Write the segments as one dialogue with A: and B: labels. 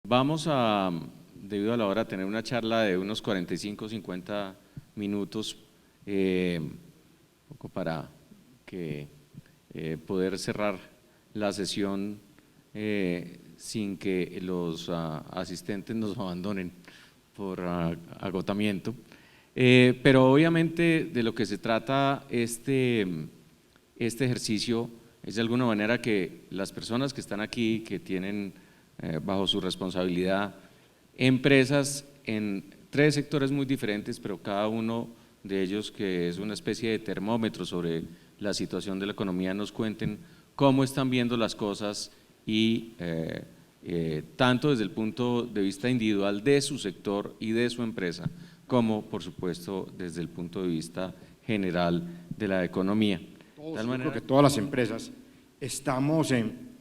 A: Vamos a, debido a la hora, tener una charla de unos 45 50 minutos, un poco para que poder cerrar la sesión sin que los asistentes nos abandonen por agotamiento. Pero obviamente de lo que se trata este ejercicio es de alguna manera que las personas que están aquí, que tienen bajo su responsabilidad empresas en 3 sectores muy diferentes, pero cada uno de ellos que es una especie de termómetro sobre la situación de la economía, nos cuenten cómo están viendo las cosas y tanto desde el punto de vista individual de su sector y de su empresa, como por supuesto desde el punto de vista general de la economía.
B: Yo creo que todas las empresas estamos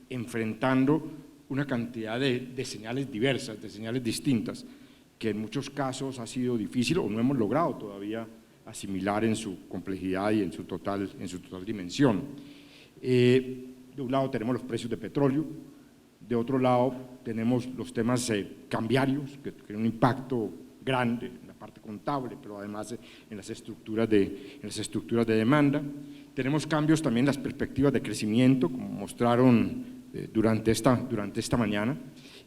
B: enfrentando una cantidad de señales diversas, de señales distintas, que en muchos casos ha sido difícil o no hemos logrado todavía asimilar en su complejidad y en su total dimensión. De un lado tenemos los precios de petróleo, de otro lado tenemos los temas cambiarios, que tienen un impacto grande en la parte contable, pero además en las estructuras de demanda. Tenemos cambios también en las perspectivas de crecimiento, como mostraron durante esta mañana,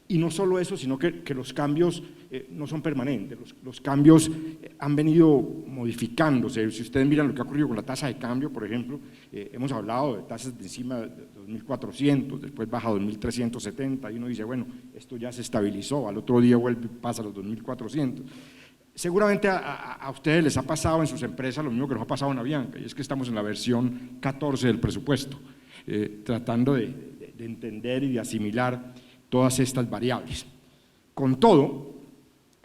B: y no solo eso, sino que los cambios no son permanentes, los cambios han venido modificándose. Si ustedes miran lo que ha ocurrido con la tasa de cambio, por ejemplo, hemos hablado de tasas de encima de 2.400, después baja a 2.370, y uno dice, bueno, esto ya se estabilizó, al otro día vuelve y pasa a los 2.400. Seguramente a ustedes les ha pasado en sus empresas lo mismo que nos ha pasado en Avianca, y es que estamos en la versión 14 del presupuesto, tratando de entender y de asimilar todas estas variables. Con todo,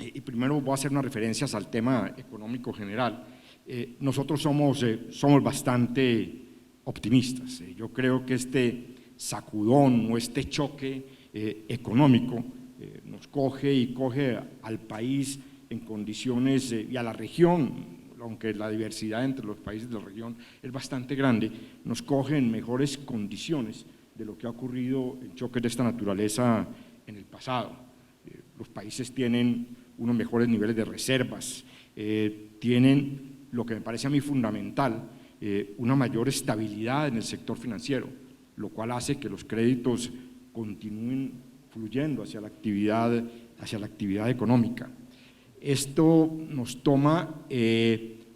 B: y primero voy a hacer unas referencias al tema económico general, nosotros somos bastante optimistas. Yo creo que este sacudón o este choque económico nos coge al país en condiciones y a la región, aunque la diversidad entre los países de la región es bastante grande, nos coge en mejores condiciones de lo que ha ocurrido en choques de esta naturaleza en el pasado. Los países tienen unos mejores niveles de reservas, tienen, lo que me parece a mí fundamental, una mayor estabilidad en el sector financiero, lo cual hace que los créditos continúen fluyendo hacia la actividad económica. Esto nos toma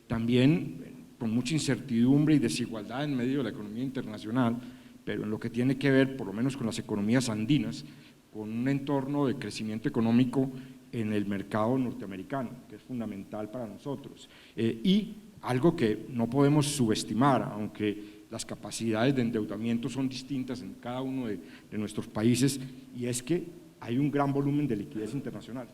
B: también con mucha incertidumbre y desigualdad en medio de la economía internacional, pero en lo que tiene que ver, por lo menos con las economías andinas, con un entorno de crecimiento económico en el mercado norteamericano, que es fundamental para nosotros. Y algo que no podemos subestimar, aunque las capacidades de endeudamiento son distintas en cada uno de nuestros países, y es que hay un gran volumen de liquidez internacional.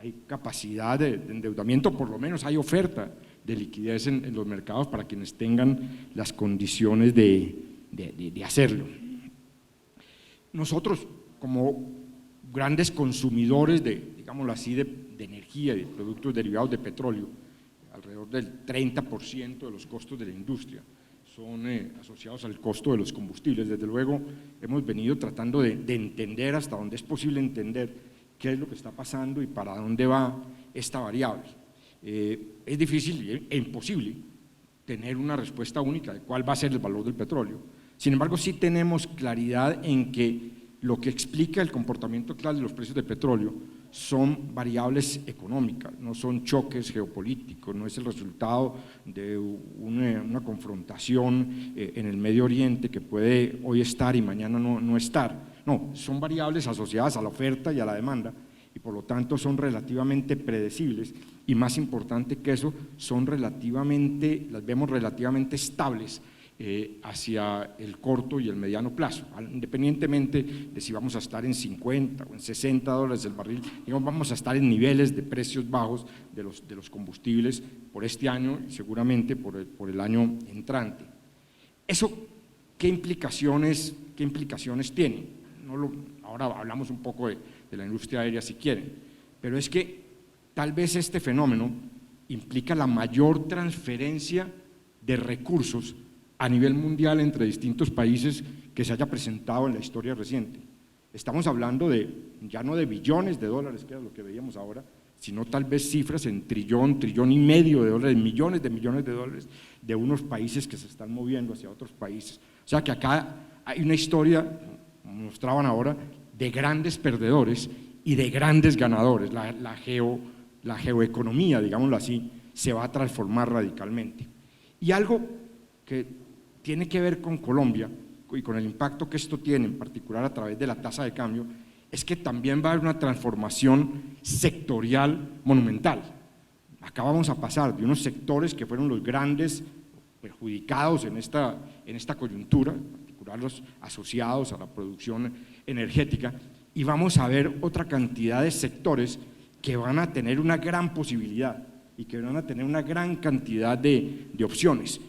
B: Hay capacidad de endeudamiento, por lo menos hay oferta de liquidez en los mercados para quienes tengan las condiciones de hacerlo. Nosotros, como grandes consumidores digámoslo así, de energía y de productos derivados de petróleo, alrededor del 30% de los costos de la industria son asociados al costo de los combustibles. Desde luego, hemos venido tratando de entender hasta donde es posible entender qué es lo que está pasando y para dónde va esta variable. Es difícil e imposible tener una respuesta única de cuál va a ser el valor del petróleo. Sin embargo, sí tenemos claridad en que lo que explica el comportamiento actual de los precios de petróleo son variables económicas, no son choques geopolíticos, no es el resultado de una confrontación en el Medio Oriente que puede hoy estar y mañana no estar. No, son variables asociadas a la oferta y a la demanda, y por lo tanto son relativamente predecibles, y más importante que eso, las vemos relativamente estables hacia el corto y el mediano plazo, independientemente de si vamos a estar en 50 o en 60 dólares el barril, digamos, vamos a estar en niveles de precios bajos de los combustibles por este año y seguramente por el año entrante. ¿Eso qué implicaciones tiene? Ahora hablamos un poco de la industria aérea si quieren, pero es que tal vez este fenómeno implica la mayor transferencia de recursos a nivel mundial entre distintos países que se haya presentado en la historia reciente. Estamos hablando ya no de billones de dólares, que era lo que veíamos ahora, sino tal vez cifras en trillón, trillón y medio de dólares, millones de dólares de unos países que se están moviendo hacia otros países. O sea que acá hay una historia, como mostraban ahora, de grandes perdedores y de grandes ganadores. La geoeconomía, digámoslo así, se va a transformar radicalmente. Y algo que tiene que ver con Colombia y con el impacto que esto tiene, en particular a través de la tasa de cambio, es que también va a haber una transformación sectorial monumental. Acá vamos a pasar de unos sectores que fueron los grandes perjudicados en esta coyuntura, en particular los asociados a la producción energética, y vamos a ver otra cantidad de sectores que van a tener una gran posibilidad y que van a tener una gran cantidad de opciones.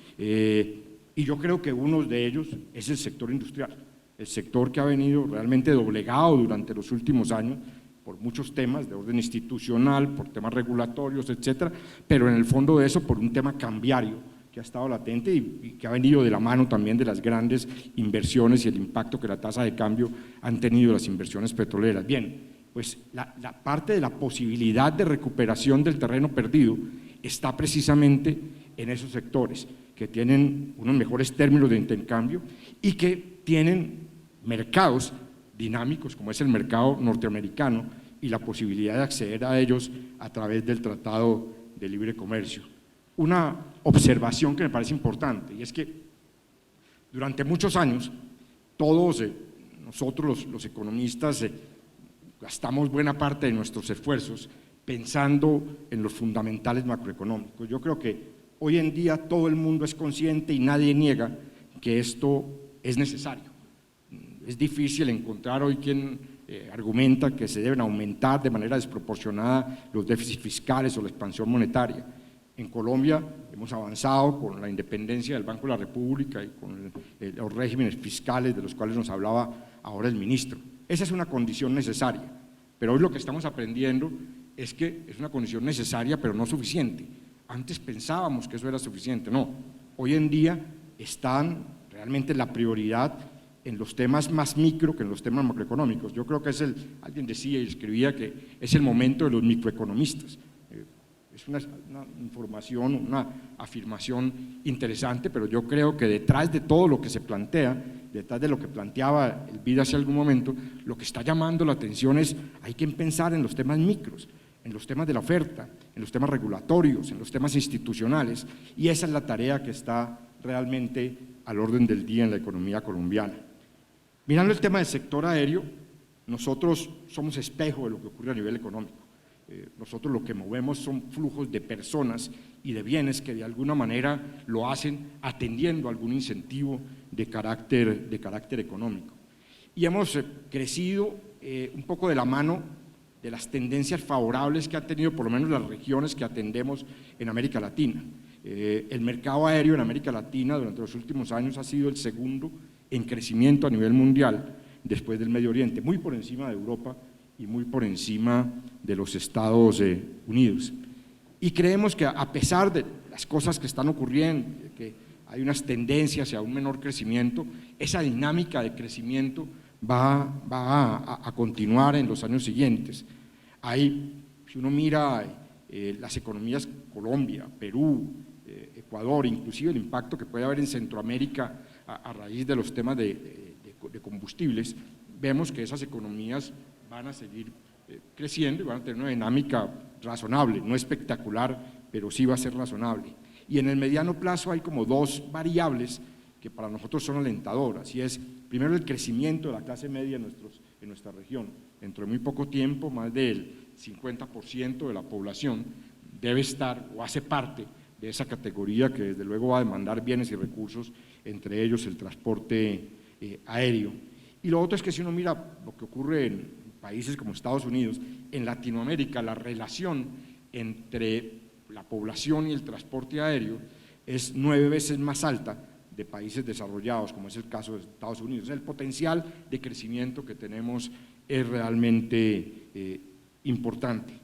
B: Y yo creo que uno de ellos es el sector industrial, el sector que ha venido realmente doblegado durante los últimos años por muchos temas de orden institucional, por temas regulatorios, etcétera, pero en el fondo de eso por un tema cambiario que ha estado latente y que ha venido de la mano también de las grandes inversiones y el impacto que la tasa de cambio han tenido las inversiones petroleras. Bien, pues la parte de la posibilidad de recuperación del terreno perdido está precisamente en esos sectores que tienen unos mejores términos de intercambio y que tienen mercados dinámicos, como es el mercado norteamericano, y la posibilidad de acceder a ellos a través del Tratado de Libre Comercio. Una observación que me parece importante, y es que durante muchos años todos nosotros los economistas gastamos buena parte de nuestros esfuerzos pensando en los fundamentales macroeconómicos. Yo creo que hoy en día todo el mundo es consciente y nadie niega que esto es necesario. Es difícil encontrar hoy quien argumenta que se deben aumentar de manera desproporcionada los déficits fiscales o la expansión monetaria. En Colombia hemos avanzado con la independencia del Banco de la República y con los regímenes fiscales de los cuales nos hablaba ahora el ministro. Esa es una condición necesaria, pero hoy lo que estamos aprendiendo es que es una condición necesaria pero no suficiente. Antes pensábamos que eso era suficiente, no. Hoy en día están realmente la prioridad en los temas más micro que en los temas macroeconómicos. Yo creo que alguien decía y escribía que es el momento de los microeconomistas. Es una información, una afirmación interesante, pero yo creo que detrás de todo lo que se plantea, detrás de lo que planteaba Elvira hace algún momento, lo que está llamando la atención es hay que pensar en los temas micros, en los temas de la oferta, en los temas regulatorios, en los temas institucionales, y esa es la tarea que está realmente al orden del día en la economía colombiana. Mirando el tema del sector aéreo, nosotros somos espejo de lo que ocurre a nivel económico. Nosotros lo que movemos son flujos de personas y de bienes que de alguna manera lo hacen atendiendo a algún incentivo de carácter económico. Y hemos crecido un poco de la mano de las tendencias favorables que han tenido por lo menos las regiones que atendemos en América Latina. El mercado aéreo en América Latina durante los últimos años ha sido el segundo en crecimiento a nivel mundial después del Medio Oriente, muy por encima de Europa y muy por encima de los Estados Unidos. Y creemos que a pesar de las cosas que están ocurriendo, que hay unas tendencias hacia un menor crecimiento, esa dinámica de crecimiento va a continuar en los años siguientes. Si uno mira las economías Colombia, Perú, Ecuador, inclusive el impacto que puede haber en Centroamérica a raíz de los temas de combustibles, vemos que esas economías van a seguir creciendo y van a tener una dinámica razonable, no espectacular, pero sí va a ser razonable. Y en el mediano plazo hay como dos variables que para nosotros son alentadoras, y es primero el crecimiento de la clase media en nuestra región. Dentro de muy poco tiempo, más del 50% de la población debe estar o hace parte de esa categoría que desde luego va a demandar bienes y recursos, entre ellos el transporte aéreo. Y lo otro es que si uno mira lo que ocurre en países como Estados Unidos, en Latinoamérica la relación entre la población y el transporte aéreo es 9 veces más alta de países desarrollados, como es el caso de Estados Unidos. El potencial de crecimiento que tenemos es realmente importante.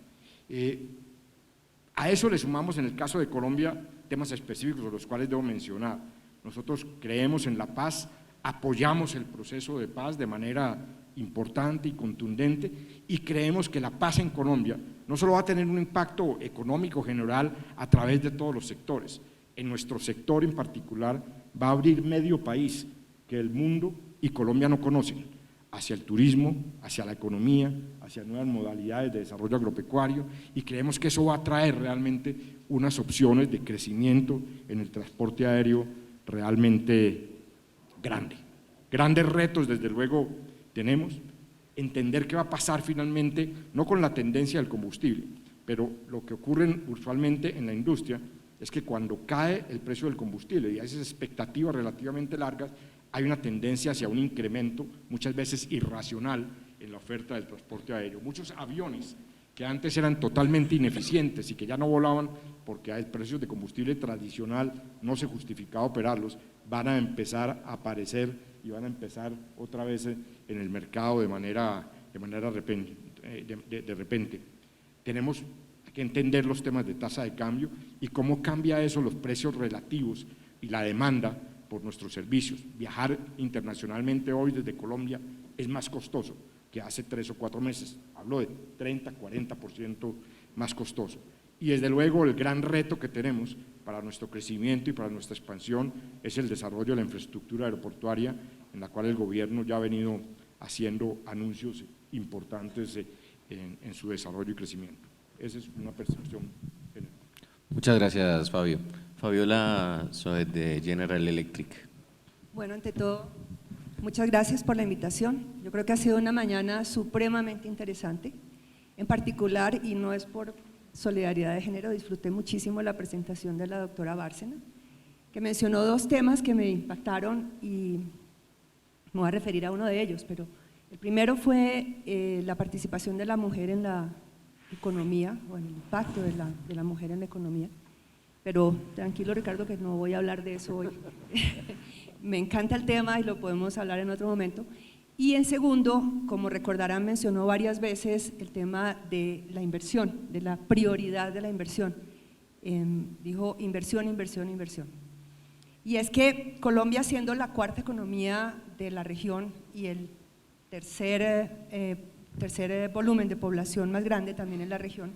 B: A eso le sumamos en el caso de Colombia temas específicos de los cuales debo mencionar. Nosotros creemos en la paz, apoyamos el proceso de paz de manera importante y contundente, y creemos que la paz en Colombia no solo va a tener un impacto económico general a través de todos los sectores, en nuestro sector en particular va a abrir medio país que el mundo y Colombia no conocen, hacia el turismo, hacia la economía, hacia nuevas modalidades de desarrollo agropecuario, y creemos que eso va a traer realmente unas opciones de crecimiento en el transporte aéreo realmente grande. Grandes retos, desde luego, tenemos, entender qué va a pasar finalmente, no con la tendencia del combustible, pero lo que ocurre usualmente en la industria es que cuando cae el precio del combustible y hay esas expectativas relativamente largas, hay una tendencia hacia un incremento, muchas veces irracional, en la oferta del transporte aéreo. Muchos aviones que antes eran totalmente ineficientes y que ya no volaban porque el precio de combustible tradicional no se justificaba operarlos, van a empezar a aparecer y van a empezar otra vez en el mercado de repente. Tenemos que entender los temas de tasa de cambio y cómo cambia eso los precios relativos y la demanda por nuestros servicios. Viajar internacionalmente hoy desde Colombia es más costoso que hace 3 o 4 meses, hablo de 30, 40% más costoso. Y desde luego el gran reto que tenemos para nuestro crecimiento y para nuestra expansión es el desarrollo de la infraestructura aeroportuaria, en la cual el gobierno ya ha venido haciendo anuncios importantes en su desarrollo y crecimiento. Esa es una percepción general.
A: Muchas gracias, Fabio. Fabiola Soed, de General Electric.
C: Bueno, ante todo, muchas gracias por la invitación. Yo creo que ha sido una mañana supremamente interesante. En particular, y no es por solidaridad de género, disfruté muchísimo la presentación de la doctora Bárcena, que mencionó 2 temas que me impactaron y me voy a referir a uno de ellos, pero el primero fue la participación de la mujer en la economía, o el impacto de la mujer en la economía, pero tranquilo, Ricardo, que no voy a hablar de eso hoy. Me encanta el tema y lo podemos hablar en otro momento. Y en segundo, como recordarán, mencionó varias veces el tema de la inversión, de la prioridad de la inversión. Dijo inversión, inversión, inversión. Y es que Colombia, siendo la 4ª economía de la región y el tercer volumen de población más grande también en la región,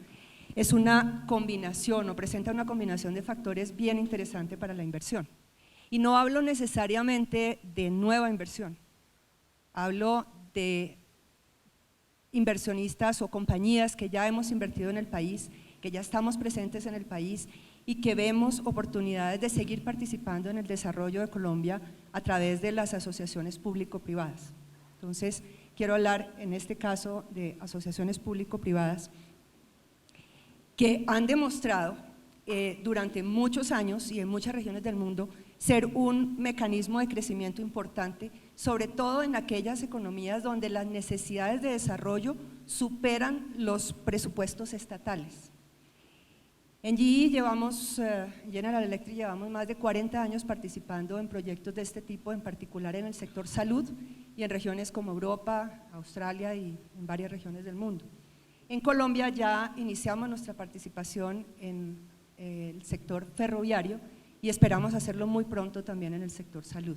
C: es una combinación o presenta una combinación de factores bien interesante para la inversión. Y no hablo necesariamente de nueva inversión, hablo de inversionistas o compañías que ya hemos invertido en el país, que ya estamos presentes en el país y que vemos oportunidades de seguir participando en el desarrollo de Colombia a través de las asociaciones público-privadas. Entonces, quiero hablar en este caso de asociaciones público-privadas que han demostrado durante muchos años y en muchas regiones del mundo ser un mecanismo de crecimiento importante, sobre todo en aquellas economías donde las necesidades de desarrollo superan los presupuestos estatales. En GE General Electric llevamos más de 40 años participando en proyectos de este tipo, en particular en el sector salud y en regiones como Europa, Australia y en varias regiones del mundo. En Colombia ya iniciamos nuestra participación en el sector ferroviario y esperamos hacerlo muy pronto también en el sector salud.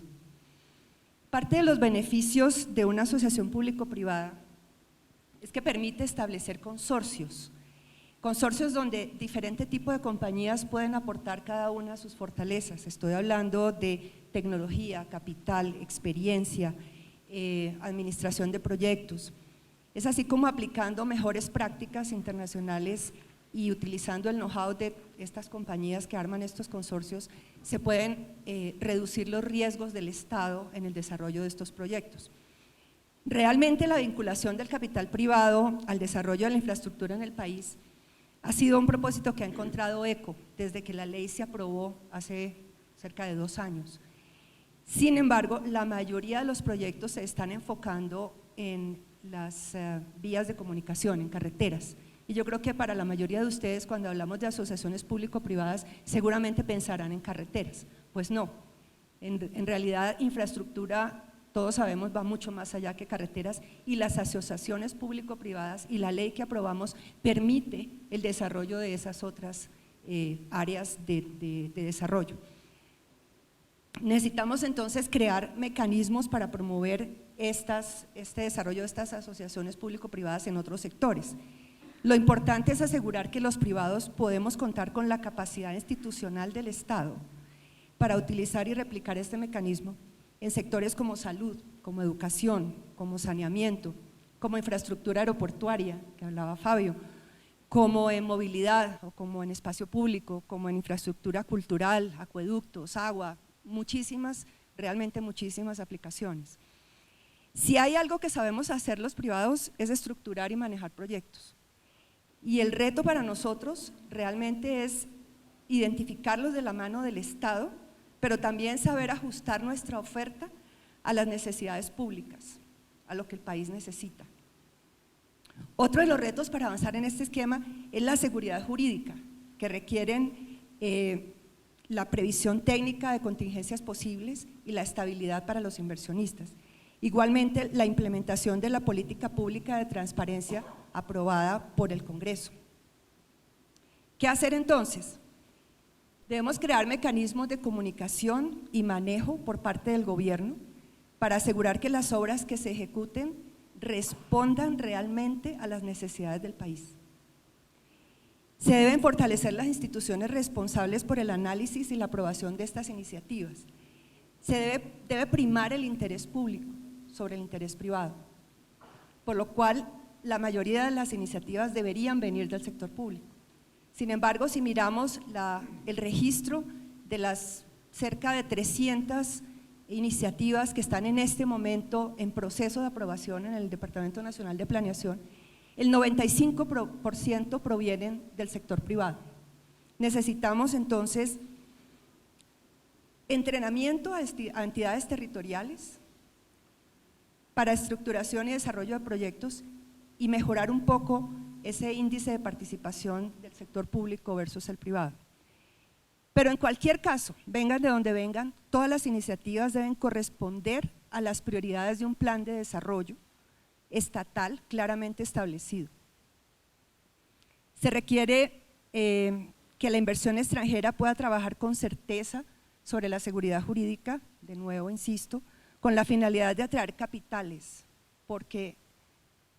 C: Parte de los beneficios de una asociación público-privada es que permite establecer consorcios donde diferente tipo de compañías pueden aportar cada una sus fortalezas. Estoy hablando de tecnología, capital, experiencia, administración de proyectos. Es así como aplicando mejores prácticas internacionales y utilizando el know-how de estas compañías que arman estos consorcios, se pueden reducir los riesgos del Estado en el desarrollo de estos proyectos. Realmente la vinculación del capital privado al desarrollo de la infraestructura en el país ha sido un propósito que ha encontrado eco desde que la ley se aprobó hace cerca de 2 años. Sin embargo, la mayoría de los proyectos se están enfocando en las vías de comunicación, en carreteras. Y yo creo que para la mayoría de ustedes, cuando hablamos de asociaciones público-privadas, seguramente pensarán en carreteras. Pues no, en realidad infraestructura, todos sabemos, va mucho más allá que carreteras, y las asociaciones público-privadas y la ley que aprobamos permite el desarrollo de esas otras áreas de desarrollo. Necesitamos entonces crear mecanismos para promover este desarrollo de estas asociaciones público-privadas en otros sectores. Lo importante es asegurar que los privados podemos contar con la capacidad institucional del Estado para utilizar y replicar este mecanismo en sectores como salud, como educación, como saneamiento, como infraestructura aeroportuaria, que hablaba Fabio, como en movilidad o como en espacio público, como en infraestructura cultural, acueductos, agua, muchísimas, realmente muchísimas aplicaciones. Si hay algo que sabemos hacer los privados es estructurar y manejar proyectos. Y el reto para nosotros realmente es identificarlos de la mano del Estado, pero también saber ajustar nuestra oferta a las necesidades públicas, a lo que el país necesita. Otro de los retos para avanzar en este esquema es la seguridad jurídica, que requieren la previsión técnica de contingencias posibles y la estabilidad para los inversionistas. Igualmente, la implementación de la política pública de transparencia aprobada por el Congreso. ¿Qué hacer entonces? Debemos crear mecanismos de comunicación y manejo por parte del gobierno para asegurar que las obras que se ejecuten respondan realmente a las necesidades del país. Se deben fortalecer las instituciones responsables por el análisis y la aprobación de estas iniciativas. Debe primar el interés público sobre el interés privado, por lo cual la mayoría de las iniciativas deberían venir del sector público. Sin embargo, si miramos el registro de las cerca de 300 iniciativas que están en este momento en proceso de aprobación en el Departamento Nacional de Planeación, el 95% provienen del sector privado. Necesitamos entonces entrenamiento a entidades territoriales para estructuración y desarrollo de proyectos y mejorar un poco ese índice de participación del sector público versus el privado. Pero en cualquier caso, vengan de donde vengan, todas las iniciativas deben corresponder a las prioridades de un plan de desarrollo estatal claramente establecido. Se requiere que la inversión extranjera pueda trabajar con certeza sobre la seguridad jurídica, de nuevo insisto, con la finalidad de atraer capitales, porque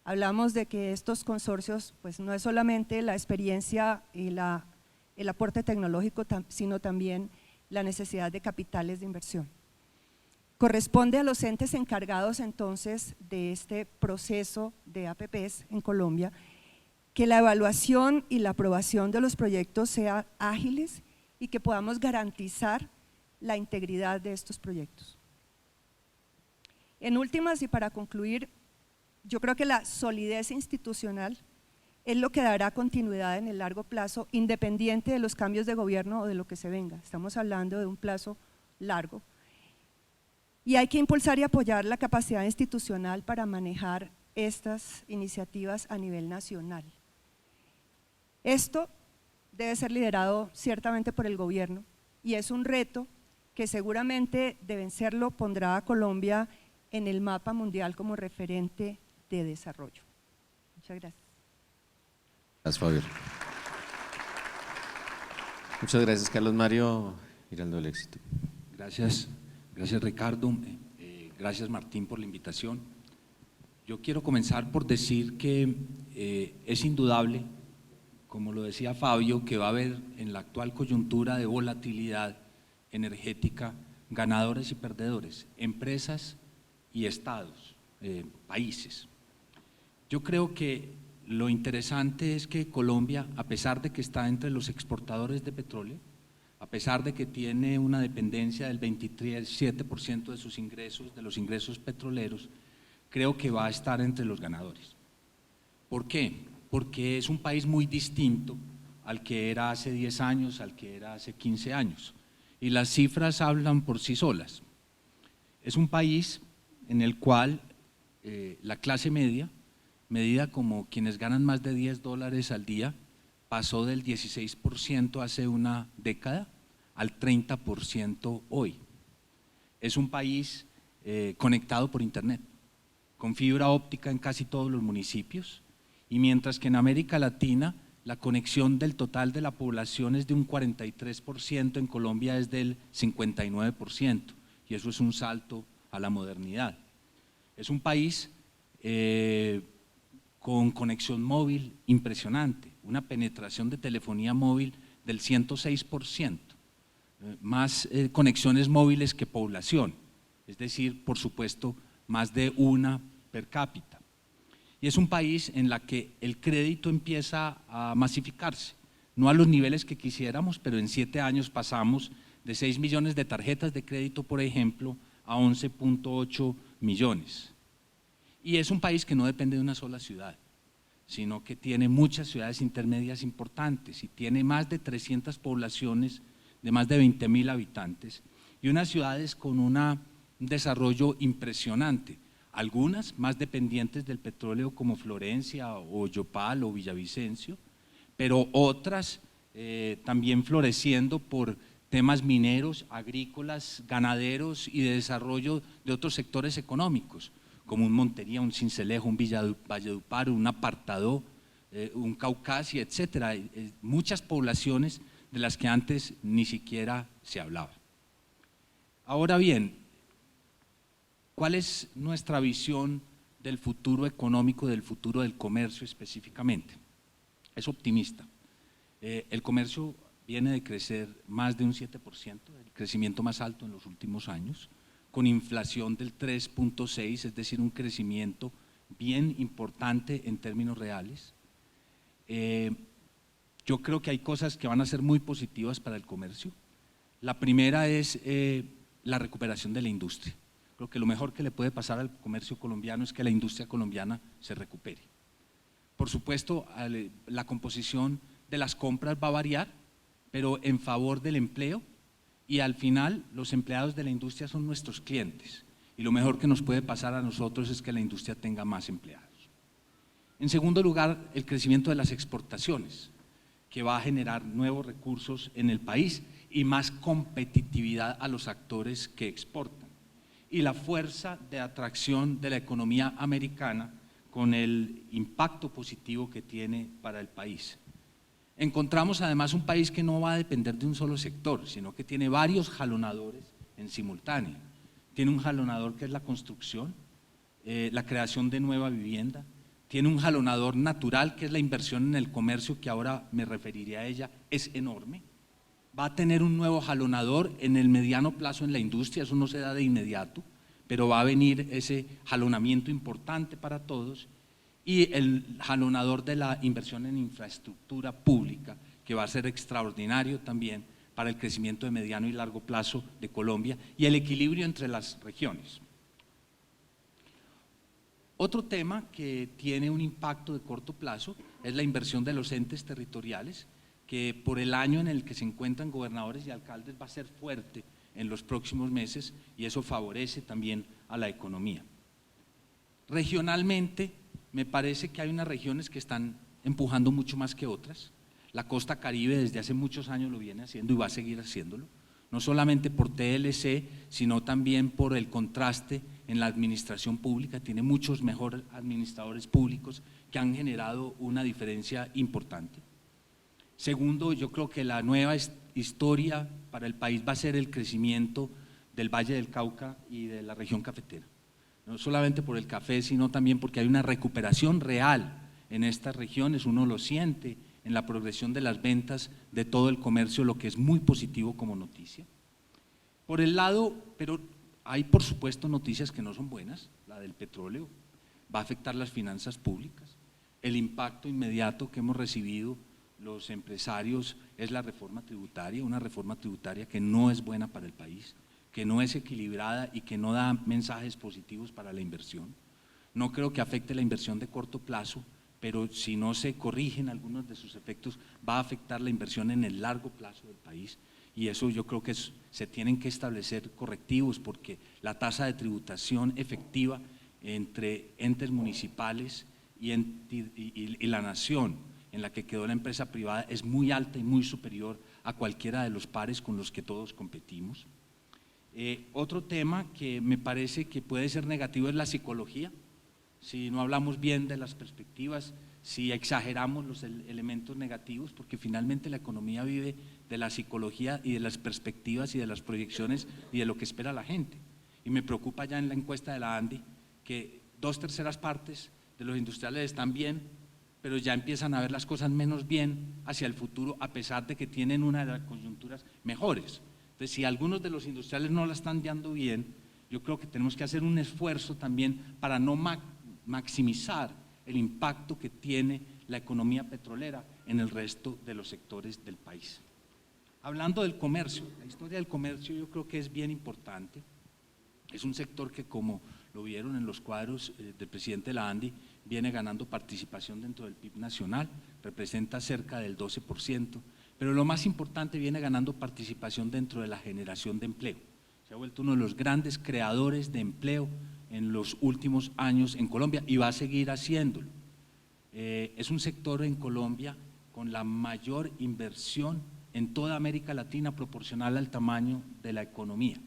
C: hablamos de que estos consorcios pues no es solamente la experiencia y el aporte tecnológico, sino también la necesidad de capitales de inversión. Corresponde a los entes encargados entonces de este proceso de APPs en Colombia que la evaluación y la aprobación de los proyectos sean ágiles y que podamos garantizar la integridad de estos proyectos. En últimas y para concluir, yo creo que la solidez institucional es lo que dará continuidad en el largo plazo, independiente de los cambios de gobierno o de lo que se venga. Estamos hablando de un plazo largo. Y hay que impulsar y apoyar la capacidad institucional para manejar estas iniciativas a nivel nacional. Esto debe ser liderado ciertamente por el gobierno y es un reto que seguramente de vencerlo pondrá a Colombia en el mapa mundial como referente de desarrollo. Muchas gracias.
A: Gracias, Fabio. Muchas gracias, Carlos Mario. Giraldo del Éxito.
D: Gracias, gracias Ricardo, gracias Martín por la invitación. Yo quiero comenzar por decir que es indudable, como lo decía Fabio, que va a haber en la actual coyuntura de volatilidad energética ganadores y perdedores, empresas y estados, países. Yo creo que lo interesante es que Colombia, a pesar de que está entre los exportadores de petróleo, a pesar de que tiene una dependencia del 27% de sus ingresos, de los ingresos petroleros, creo que va a estar entre los ganadores. ¿Por qué? Porque es un país muy distinto al que era hace 10 años, al que era hace 15 años. Y las cifras hablan por sí solas. Es un país en el cual la clase media, medida como quienes ganan más de $10 al día, pasó del 16% hace una década al 30% hoy. Es un país conectado por internet, con fibra óptica en casi todos los municipios, y mientras que en América Latina la conexión del total de la población es de un 43%, en Colombia es del 59%, y eso es un salto a la modernidad. Es un país con conexión móvil impresionante, una penetración de telefonía móvil del 106%, más conexiones móviles que población, es decir, por supuesto, más de una per cápita. Y es un país en la que el crédito empieza a masificarse, no a los niveles que quisiéramos, pero en 7 años pasamos de 6 millones de tarjetas de crédito, por ejemplo, a 11.8 millones. Y es un país que no depende de una sola ciudad, sino que tiene muchas ciudades intermedias importantes y tiene más de 300 poblaciones de más de 20.000 habitantes y unas ciudades con un desarrollo impresionante, algunas más dependientes del petróleo como Florencia o Yopal o Villavicencio, pero otras también floreciendo por temas mineros, agrícolas, ganaderos y de desarrollo de otros sectores económicos, como un Montería, un Sincelejo, un Valledupar, un Apartadó, un Caucasia, etcétera, muchas poblaciones de las que antes ni siquiera se hablaba. Ahora bien, ¿cuál es nuestra visión del futuro económico, del futuro del comercio específicamente? Es optimista. El comercio viene de crecer más de un 7%, el crecimiento más alto en los últimos años, con inflación del 3.6%, es decir, un crecimiento bien importante en términos reales. Yo creo que hay cosas que van a ser muy positivas para el comercio. La primera es la recuperación de la industria. Creo que lo mejor que le puede pasar al comercio colombiano es que la industria colombiana se recupere. Por supuesto, la composición de las compras va a variar, pero en favor del empleo, y al final los empleados de la industria son nuestros clientes y lo mejor que nos puede pasar a nosotros es que la industria tenga más empleados. En segundo lugar, el crecimiento de las exportaciones, que va a generar nuevos recursos en el país y más competitividad a los actores que exportan. Y la fuerza de atracción de la economía americana con el impacto positivo que tiene para el país. Encontramos además un país que no va a depender de un solo sector, sino que tiene varios jalonadores en simultáneo. Tiene un jalonador que es la construcción, la creación de nueva vivienda, tiene un jalonador natural que es la inversión en el comercio, que ahora me referiré a ella, es enorme. Va a tener un nuevo jalonador en el mediano plazo en la industria, eso no se da de inmediato, pero va a venir ese jalonamiento importante para todos. Y el jalonador de la inversión en infraestructura pública, que va a ser extraordinario también para el crecimiento de mediano y largo plazo de Colombia y el equilibrio entre las regiones. Otro tema que tiene un impacto de corto plazo es la inversión de los entes territoriales, que por el año en el que se encuentran gobernadores y alcaldes va a ser fuerte en los próximos meses y eso favorece también a la economía. Regionalmente, me parece que hay unas regiones que están empujando mucho más que otras. La costa Caribe desde hace muchos años lo viene haciendo y va a seguir haciéndolo, no solamente por TLC, sino también por el contraste en la administración pública. Tiene muchos mejores administradores públicos que han generado una diferencia importante. Segundo, yo creo que la nueva historia para el país va a ser el crecimiento del Valle del Cauca y de la región cafetera. No solamente por el café, sino también porque hay una recuperación real en estas regiones, uno lo siente en la progresión de las ventas de todo el comercio, lo que es muy positivo como noticia. Por el lado, pero hay por supuesto noticias que no son buenas, la del petróleo va a afectar las finanzas públicas, el impacto inmediato que hemos recibido los empresarios es la reforma tributaria, una reforma tributaria que no es buena para el país, que no es equilibrada y que no da mensajes positivos para la inversión. No creo que afecte la inversión de corto plazo, pero si no se corrigen algunos de sus efectos, va a afectar la inversión en el largo plazo del país y eso yo creo que se tienen que establecer correctivos porque la tasa de tributación efectiva entre entes municipales y la nación en la que quedó la empresa privada es muy alta y muy superior a cualquiera de los pares con los que todos competimos. Otro tema que me parece que puede ser negativo es la psicología. Si no hablamos bien de las perspectivas, si exageramos los elementos negativos, porque finalmente la economía vive de la psicología y de las perspectivas y de las proyecciones y de lo que espera la gente. Y me preocupa ya en la encuesta de la ANDI que 2/3 partes de los industriales están bien, pero ya empiezan a ver las cosas menos bien hacia el futuro, a pesar de que tienen una de las coyunturas mejores. Entonces, si algunos de los industriales no la están dando bien, yo creo que tenemos que hacer un esfuerzo también para no maximizar el impacto que tiene la economía petrolera en el resto de los sectores del país. Hablando del comercio, la historia del comercio yo creo que es bien importante. Es un sector que, como lo vieron en los cuadros del presidente de la ANDI, viene ganando participación dentro del PIB nacional, representa cerca del 12%, pero lo más importante, viene ganando participación dentro de la generación de empleo. Se ha vuelto uno de los grandes creadores de empleo en los últimos años en Colombia y va a seguir haciéndolo. Es un sector en Colombia con la mayor inversión en toda América Latina proporcional al tamaño de la economía.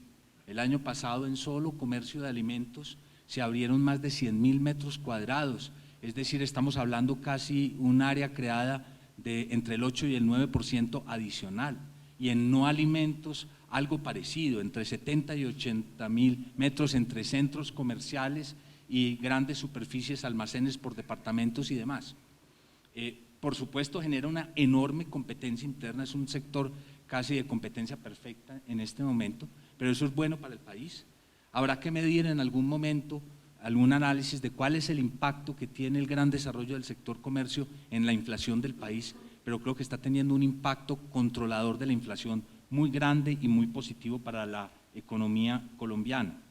D: El año pasado en solo comercio de alimentos se abrieron más de 100.000 metros cuadrados, es decir, estamos hablando casi un área creada de entre el 8 y el 9% adicional, y en no alimentos algo parecido, entre 70 y 80.000 metros entre centros comerciales y grandes superficies, almacenes por departamentos y demás. Por supuesto genera una enorme competencia interna, es un sector casi de competencia perfecta en este momento, pero eso es bueno para el país. Habrá que medir en algún momento algún análisis de cuál es el impacto que tiene el gran desarrollo del sector comercio en la inflación del país, pero creo que está teniendo un impacto controlador de la inflación muy grande y muy positivo para la economía colombiana.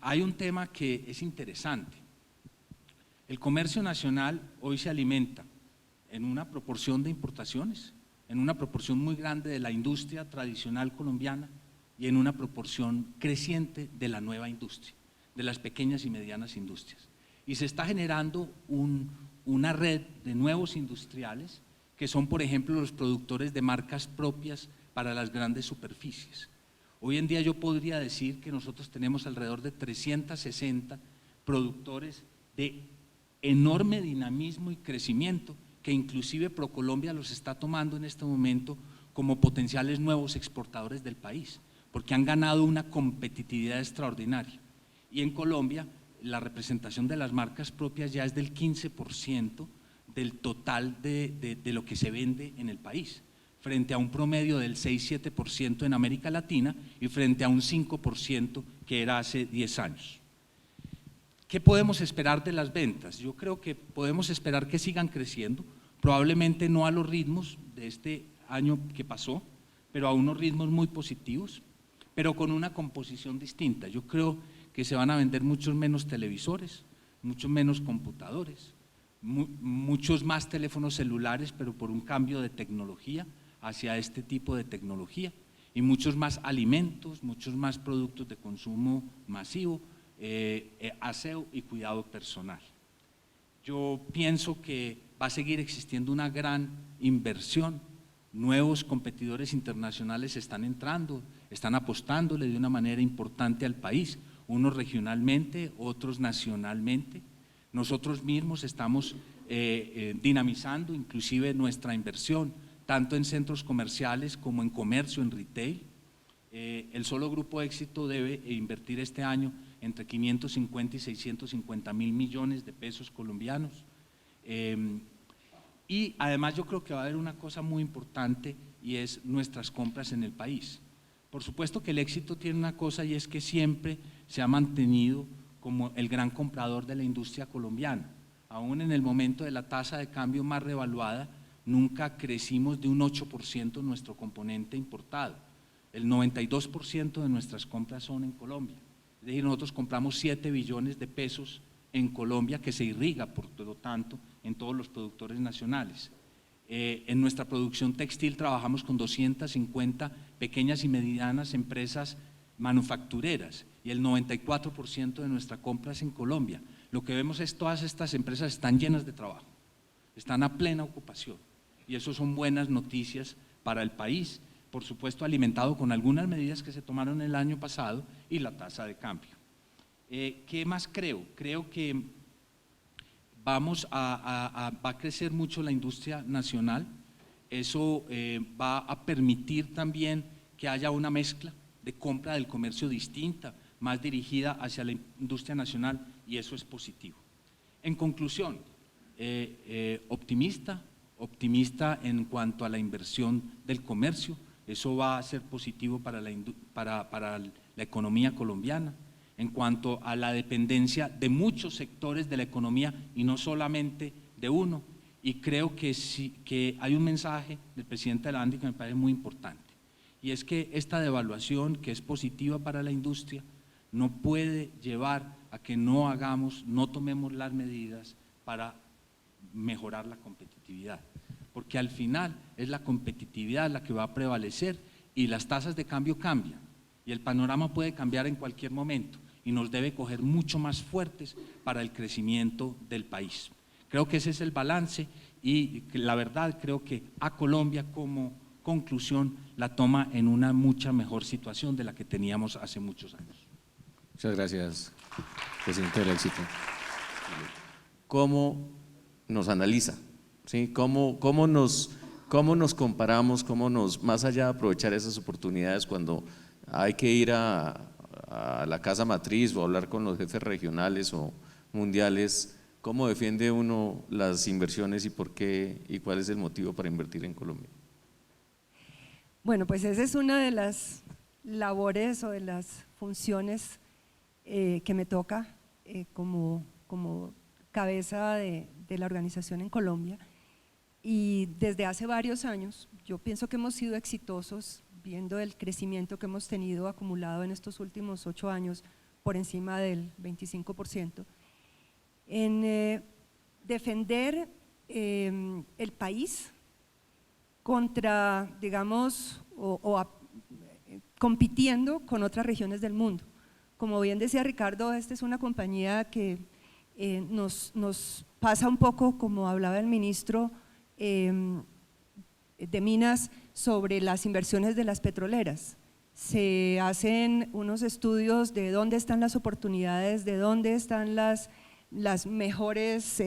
D: Hay un tema que es interesante. El comercio nacional hoy se alimenta en una proporción de importaciones, en una proporción muy grande de la industria tradicional colombiana y en una proporción creciente de la nueva industria, de las pequeñas y medianas industrias. Y se está generando una red de nuevos industriales que son, por ejemplo, los productores de marcas propias para las grandes superficies. Hoy en día yo podría decir que nosotros tenemos alrededor de 360 productores de enorme dinamismo y crecimiento, que inclusive ProColombia los está tomando en este momento como potenciales nuevos exportadores del país, porque han ganado una competitividad extraordinaria. Y en Colombia la representación de las marcas propias ya es del 15% del total de lo que se vende en el país, frente a un promedio del 6-7% en América Latina y frente a un 5% que era hace 10 años. ¿Qué podemos esperar de las ventas? Yo creo que podemos esperar que sigan creciendo, probablemente no a los ritmos de este año que pasó, pero a unos ritmos muy positivos, pero con una composición distinta. Yo creo que se van a vender muchos menos televisores, muchos menos computadores, muchos más teléfonos celulares, pero por un cambio de tecnología hacia este tipo de tecnología, y muchos más alimentos, muchos más productos de consumo masivo, aseo y cuidado personal. Yo pienso que va a seguir existiendo una gran inversión, nuevos competidores internacionales están entrando, están apostándole de una manera importante al país, unos regionalmente, otros nacionalmente. Nosotros mismos estamos dinamizando inclusive nuestra inversión, tanto en centros comerciales como en comercio, en retail. El solo Grupo Éxito debe invertir este año entre 550 y 650 mil millones de pesos colombianos. Y además yo creo que va a haber una cosa muy importante y es nuestras compras en el país. Por supuesto que el Éxito tiene una cosa y es que siempre se ha mantenido como el gran comprador de la industria colombiana. Aún en el momento de la tasa de cambio más revaluada, nunca crecimos de un 8% nuestro componente importado. El 92% de nuestras compras son en Colombia. Es decir, nosotros compramos 7 billones de pesos en Colombia, que se irriga, por lo tanto, en todos los productores nacionales. En nuestra producción textil trabajamos con 250 pequeñas y medianas empresas manufactureras y el 94% de nuestra compra es en Colombia. Lo que vemos es todas estas empresas están llenas de trabajo, están a plena ocupación y eso son buenas noticias para el país, por supuesto alimentado con algunas medidas que se tomaron el año pasado y la tasa de cambio. ¿Qué más creo? Creo que va a crecer mucho la industria nacional, eso va a permitir también que haya una mezcla de compra del comercio distinta, más dirigida hacia la industria nacional y eso es positivo. En conclusión, optimista en cuanto a la inversión del comercio, eso va a ser positivo para la economía colombiana. En cuanto a la dependencia de muchos sectores de la economía y no solamente de uno, y creo que, sí, que hay un mensaje del presidente de la ANDI que me parece muy importante, y es que esta devaluación que es positiva para la industria no puede llevar a que no tomemos las medidas para mejorar la competitividad, porque al final es la competitividad la que va a prevalecer y las tasas de cambio cambian y el panorama puede cambiar en cualquier momento y nos debe coger mucho más fuertes para el crecimiento del país. Creo que ese es el balance y la verdad creo que a Colombia como conclusión la toma en una mucha mejor situación de la que teníamos hace muchos años.
A: Muchas gracias, presidente del Éxito. ¿Cómo nos analiza? ¿Sí? ¿Cómo nos comparamos? Más allá de aprovechar esas oportunidades cuando hay que ir a la casa matriz o hablar con los jefes regionales o mundiales, ¿cómo defiende uno las inversiones y por qué y cuál es el motivo para invertir en Colombia?
C: Bueno, pues esa es una de las labores o de las funciones que me toca como cabeza de la organización en Colombia, y desde hace varios años yo pienso que hemos sido exitosos viendo el crecimiento que hemos tenido acumulado en estos últimos 8 años por encima del 25%, en defender el país contra, digamos, compitiendo con otras regiones del mundo. Como bien decía Ricardo, esta es una compañía que nos pasa un poco, como hablaba el ministro de Minas, sobre las inversiones de las petroleras. Se hacen unos estudios de dónde están las oportunidades, de dónde están las mejores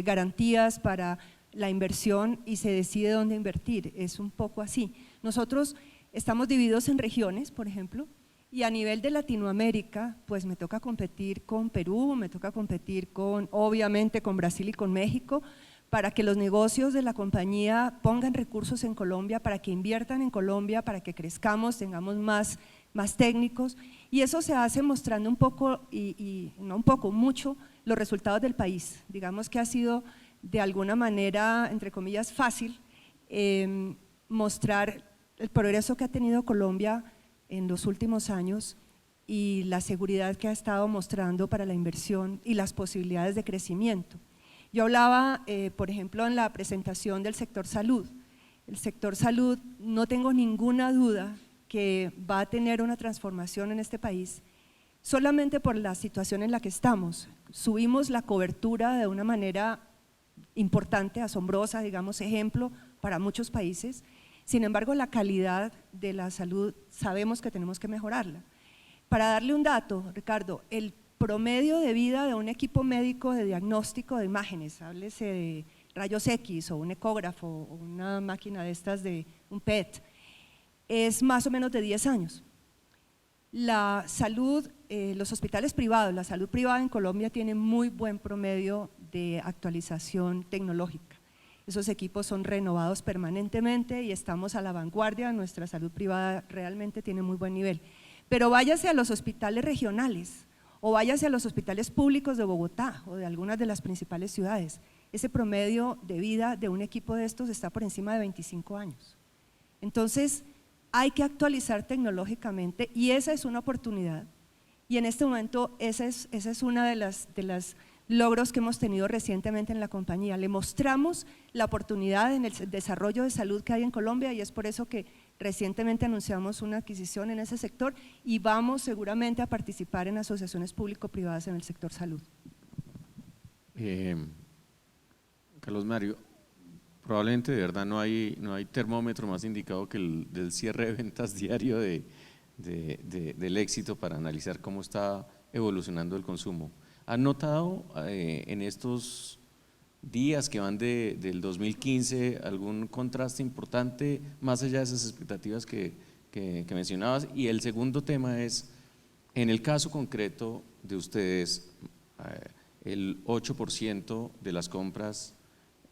C: garantías para la inversión y se decide dónde invertir. Es un poco así. Nosotros estamos divididos en regiones, por ejemplo, y a nivel de Latinoamérica, pues me toca competir con Perú, me toca competir obviamente con Brasil y con México, para que los negocios de la compañía pongan recursos en Colombia, para que inviertan en Colombia, para que crezcamos, tengamos más técnicos, y eso se hace mostrando un poco, y no un poco, mucho, los resultados del país. Digamos que ha sido de alguna manera, entre comillas, fácil mostrar el progreso que ha tenido Colombia en los últimos años y la seguridad que ha estado mostrando para la inversión y las posibilidades de crecimiento. Yo hablaba, por ejemplo, en la presentación del sector salud. El sector salud, no tengo ninguna duda que va a tener una transformación en este país solamente por la situación en la que estamos. Subimos la cobertura de una manera importante, asombrosa, digamos, ejemplo para muchos países. Sin embargo, la calidad de la salud sabemos que tenemos que mejorarla. Para darle un dato, Ricardo, el promedio de vida de un equipo médico de diagnóstico de imágenes, háblese de rayos X o un ecógrafo o una máquina de estas de un PET, es más o menos de 10 años. La salud, los hospitales privados, la salud privada en Colombia tiene muy buen promedio de actualización tecnológica. Esos equipos son renovados permanentemente y estamos a la vanguardia, nuestra salud privada realmente tiene muy buen nivel. Pero váyase a los hospitales regionales o váyase a los hospitales públicos de Bogotá o de algunas de las principales ciudades, ese promedio de vida de un equipo de estos está por encima de 25 años. Entonces hay que actualizar tecnológicamente y esa es una oportunidad, y en este momento esa es una de las logros que hemos tenido recientemente en la compañía. Le mostramos la oportunidad en el desarrollo de salud que hay en Colombia y es por eso que recientemente anunciamos una adquisición en ese sector y vamos seguramente a participar en asociaciones público-privadas en el sector salud.
A: Carlos Mario, probablemente de verdad no hay termómetro más indicado que el del cierre de ventas diario del Éxito para analizar cómo está evolucionando el consumo. ¿Han notado en estos días que van del 2015 algún contraste importante más allá de esas expectativas que mencionabas? Y el segundo tema es, En el caso concreto de ustedes, el 8% de las compras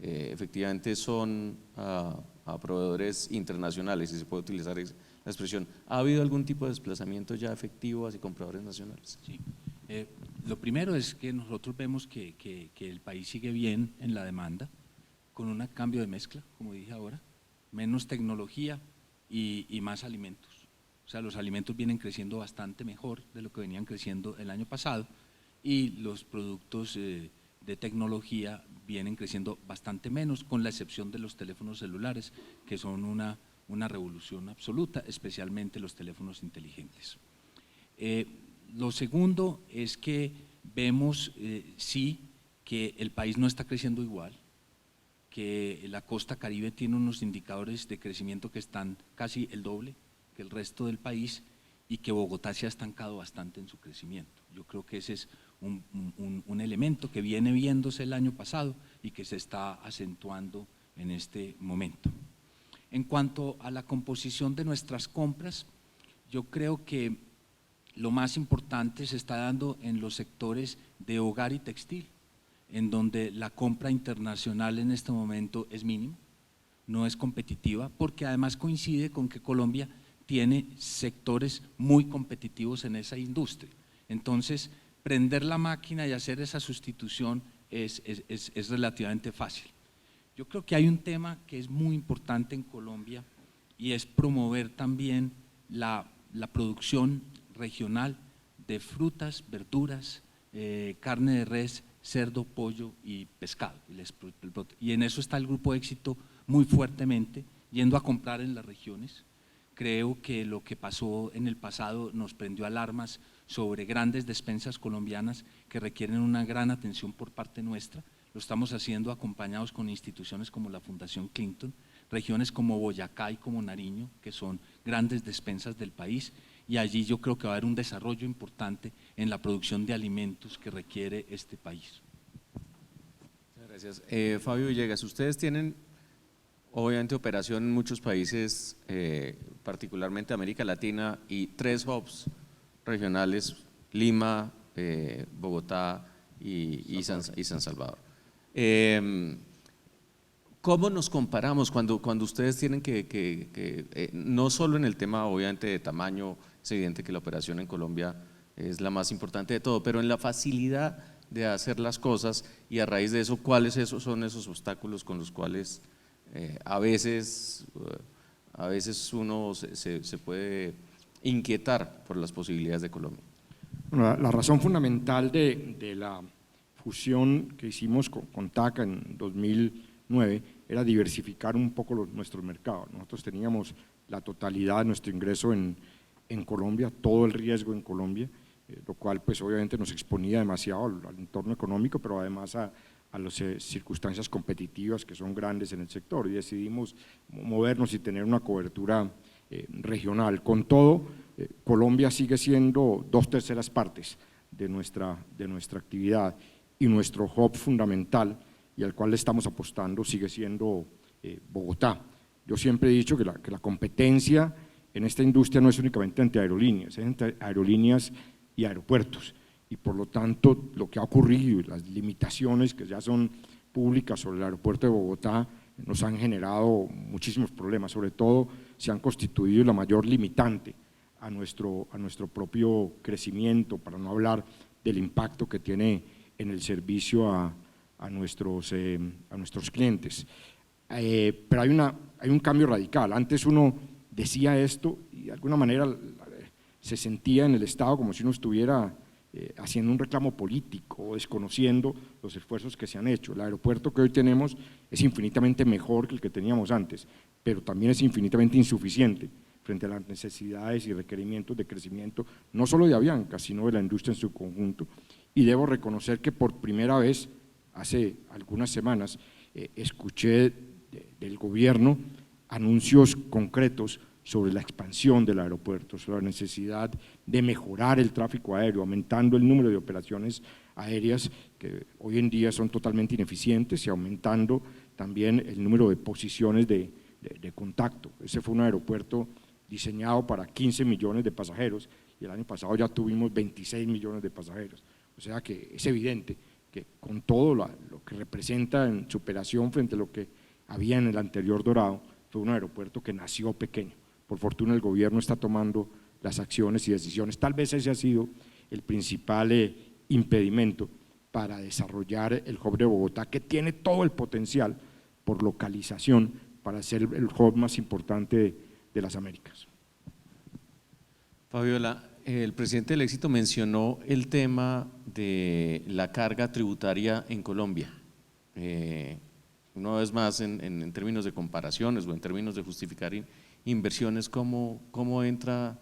A: efectivamente son a proveedores internacionales, si se puede utilizar la expresión. ¿Ha habido algún tipo de desplazamiento ya efectivo hacia compradores nacionales?
D: Sí. Lo primero es que nosotros vemos que el país sigue bien en la demanda, con un cambio de mezcla, como dije ahora, menos tecnología y más alimentos. O sea, los alimentos vienen creciendo bastante mejor de lo que venían creciendo el año pasado y los productos de tecnología vienen creciendo bastante menos, con la excepción de los teléfonos celulares, que son una revolución absoluta, especialmente los teléfonos inteligentes. Lo segundo es que vemos, sí, que el país no está creciendo igual, que la costa Caribe tiene unos indicadores de crecimiento que están casi el doble que el resto del país y que Bogotá se ha estancado bastante en su crecimiento. Yo creo que ese es un elemento que viene viéndose el año pasado y que se está acentuando en este momento. En cuanto a la composición de nuestras compras, yo creo que lo más importante se está dando en los sectores de hogar y textil, en donde la compra internacional en este momento es mínima, no es competitiva, porque además coincide con que Colombia tiene sectores muy competitivos en esa industria. Entonces, prender la máquina y hacer esa sustitución es relativamente fácil. Yo creo que hay un tema que es muy importante en Colombia y es promover también la producción regional de frutas, verduras, carne de res, cerdo, pollo y pescado. Y en eso está el Grupo Éxito muy fuertemente, yendo a comprar en las regiones. Creo que lo que pasó en el pasado nos prendió alarmas sobre grandes despensas colombianas que requieren una gran atención por parte nuestra. Lo estamos haciendo acompañados con instituciones como la Fundación Clinton, regiones como Boyacá y como Nariño, que son grandes despensas del país, y allí yo creo que va a haber un desarrollo importante en la producción de alimentos que requiere este país.
A: Muchas gracias. Fabio Villegas, ustedes tienen obviamente operación en muchos países, particularmente América Latina, y 3 hubs regionales, Lima, Bogotá y San Salvador. ¿Cómo nos comparamos cuando ustedes tienen no solo en el tema obviamente de tamaño, es evidente que la operación en Colombia es la más importante de todo, pero en la facilidad de hacer las cosas y a raíz de eso, ¿cuáles son esos obstáculos con los cuales a veces uno se puede inquietar por las posibilidades de Colombia?
B: Bueno, la razón fundamental de la fusión que hicimos con TACA en 2009 era diversificar un poco nuestros mercados. Nosotros teníamos la totalidad de nuestro ingreso en Colombia, todo el riesgo en Colombia, lo cual pues obviamente nos exponía demasiado al entorno económico, pero además a las circunstancias competitivas que son grandes en el sector, y decidimos movernos y tener una cobertura regional. Con todo, Colombia sigue siendo 2/3 partes de nuestra actividad, y nuestro hub fundamental y al cual le estamos apostando sigue siendo Bogotá. Yo siempre he dicho que la competencia en esta industria no es únicamente entre aerolíneas, es entre aerolíneas y aeropuertos, y por lo tanto lo que ha ocurrido y las limitaciones que ya son públicas sobre el aeropuerto de Bogotá nos han generado muchísimos problemas, sobre todo se han constituido la mayor limitante a nuestro propio crecimiento, para no hablar del impacto que tiene en el servicio a nuestros clientes. Pero hay un cambio radical. Antes uno decía esto y de alguna manera se sentía en el Estado como si uno estuviera haciendo un reclamo político o desconociendo los esfuerzos que se han hecho. El aeropuerto que hoy tenemos es infinitamente mejor que el que teníamos antes, pero también es infinitamente insuficiente frente a las necesidades y requerimientos de crecimiento, no solo de Avianca, sino de la industria en su conjunto. Y debo reconocer que por primera vez, hace algunas semanas, escuché del gobierno anuncios concretos sobre la expansión del aeropuerto, sobre la necesidad de mejorar el tráfico aéreo, aumentando el número de operaciones aéreas que hoy en día son totalmente ineficientes, y aumentando también el número de posiciones de contacto. Ese fue un aeropuerto diseñado para 15 millones de pasajeros y el año pasado ya tuvimos 26 millones de pasajeros. O sea que es evidente que con todo lo que representa en superación frente a lo que había en el anterior Dorado, fue un aeropuerto que nació pequeño. Por fortuna el gobierno está tomando las acciones y decisiones. Tal vez ese ha sido el principal impedimento para desarrollar el hub de Bogotá, que tiene todo el potencial por localización para ser el hub más importante de las Américas.
A: Fabiola, el presidente del Éxito mencionó el tema de la carga tributaria en Colombia. Una vez más, en términos de comparaciones o en términos de justificar inversiones, ¿cómo entra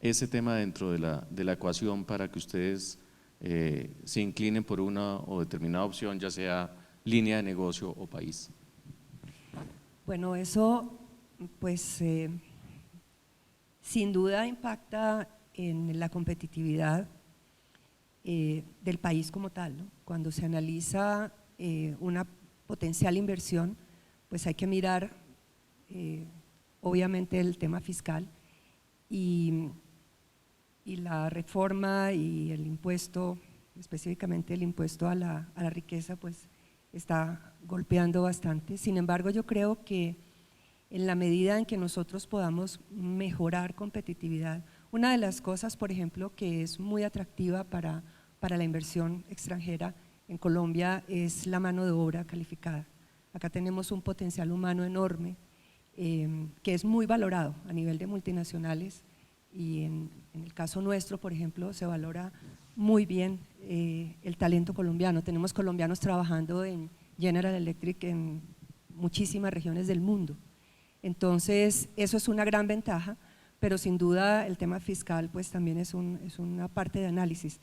A: ese tema dentro de la ecuación para que ustedes se inclinen por una o determinada opción, ya sea línea de negocio o país?
C: Bueno, eso pues sin duda impacta en la competitividad del país como tal, ¿no? Cuando se analiza una potencial inversión, pues hay que mirar obviamente el tema fiscal y la reforma y el impuesto, específicamente el impuesto a la riqueza, pues está golpeando bastante. Sin embargo, yo creo que en la medida en que nosotros podamos mejorar competitividad, una de las cosas, por ejemplo, que es muy atractiva para la inversión extranjera en Colombia es la mano de obra calificada. Acá tenemos un potencial humano enorme que es muy valorado a nivel de multinacionales y en el caso nuestro, por ejemplo, se valora muy bien el talento colombiano. Tenemos colombianos trabajando en General Electric en muchísimas regiones del mundo. Entonces, eso es una gran ventaja, pero sin duda el tema fiscal pues también es una parte de análisis.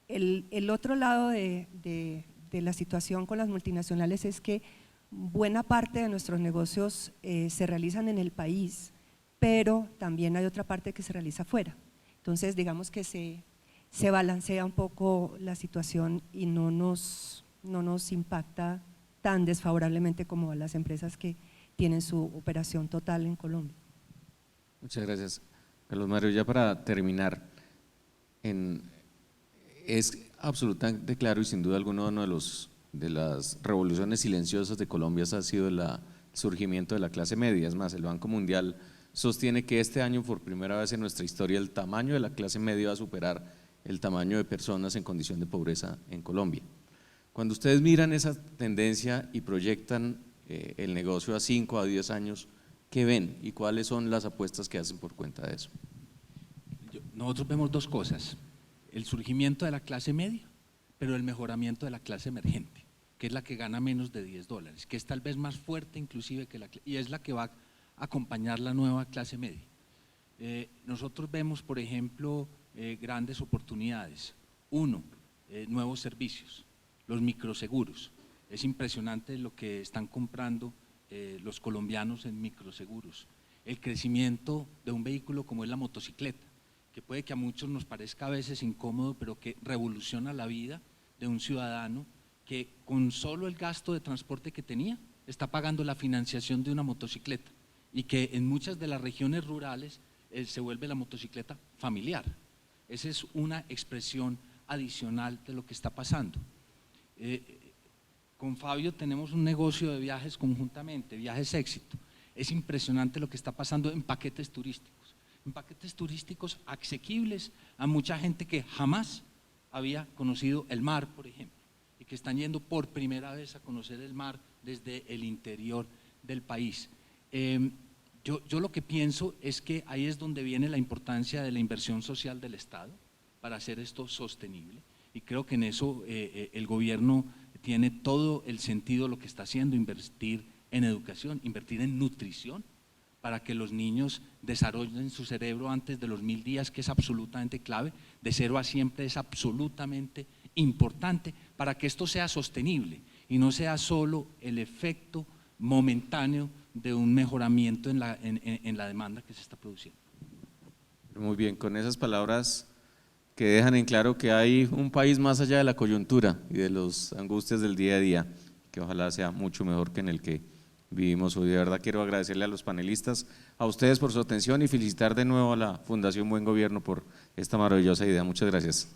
C: El otro lado de la situación con las multinacionales es que buena parte de nuestros negocios se realizan en el país, pero también hay otra parte que se realiza afuera. Entonces, digamos que se balancea un poco la situación y no nos impacta tan desfavorablemente como a las empresas que tienen su operación total en Colombia.
A: Muchas gracias, Carlos Mario. Ya para terminar, es absolutamente claro y sin duda alguna uno de las revoluciones silenciosas de Colombia ha sido el surgimiento de la clase media. Es más, el Banco Mundial sostiene que este año por primera vez en nuestra historia el tamaño de la clase media va a superar el tamaño de personas en condición de pobreza en Colombia. Cuando ustedes miran esa tendencia y proyectan el negocio a 5 a 10 años, ¿qué ven y cuáles son las apuestas que hacen por cuenta de eso?
D: Nosotros vemos dos cosas: el surgimiento de la clase media, pero el mejoramiento de la clase emergente, que es la que gana menos de $10, que es tal vez más fuerte inclusive que y es la que va a acompañar la nueva clase media. Nosotros vemos, por ejemplo, grandes oportunidades. Uno, nuevos servicios, los microseguros. Es impresionante lo que están comprando los colombianos en microseguros. El crecimiento de un vehículo como es la motocicleta, que puede que a muchos nos parezca a veces incómodo, pero que revoluciona la vida de un ciudadano que con solo el gasto de transporte que tenía, está pagando la financiación de una motocicleta y que en muchas de las regiones rurales se vuelve la motocicleta familiar. Esa es una expresión adicional de lo que está pasando. Con Fabio tenemos un negocio de viajes conjuntamente, Viajes Éxito. Es impresionante lo que está pasando en paquetes turísticos asequibles a mucha gente que jamás había conocido el mar, por ejemplo, y que están yendo por primera vez a conocer el mar desde el interior del país. Yo lo que pienso es que ahí es donde viene la importancia de la inversión social del Estado para hacer esto sostenible, y creo que en eso el gobierno tiene todo el sentido lo que está haciendo: invertir en educación, invertir en nutrición, para que los niños desarrollen su cerebro antes de los 1000 días, que es absolutamente clave. De 0 a siempre es absolutamente importante para que esto sea sostenible y no sea solo el efecto momentáneo de un mejoramiento en la demanda que se está produciendo.
A: Muy bien, con esas palabras que dejan en claro que hay un país más allá de la coyuntura y de las angustias del día a día, que ojalá sea mucho mejor que en el que vivimos hoy. De verdad quiero agradecerle a los panelistas, a ustedes por su atención y felicitar de nuevo a la Fundación Buen Gobierno por esta maravillosa idea. Muchas gracias.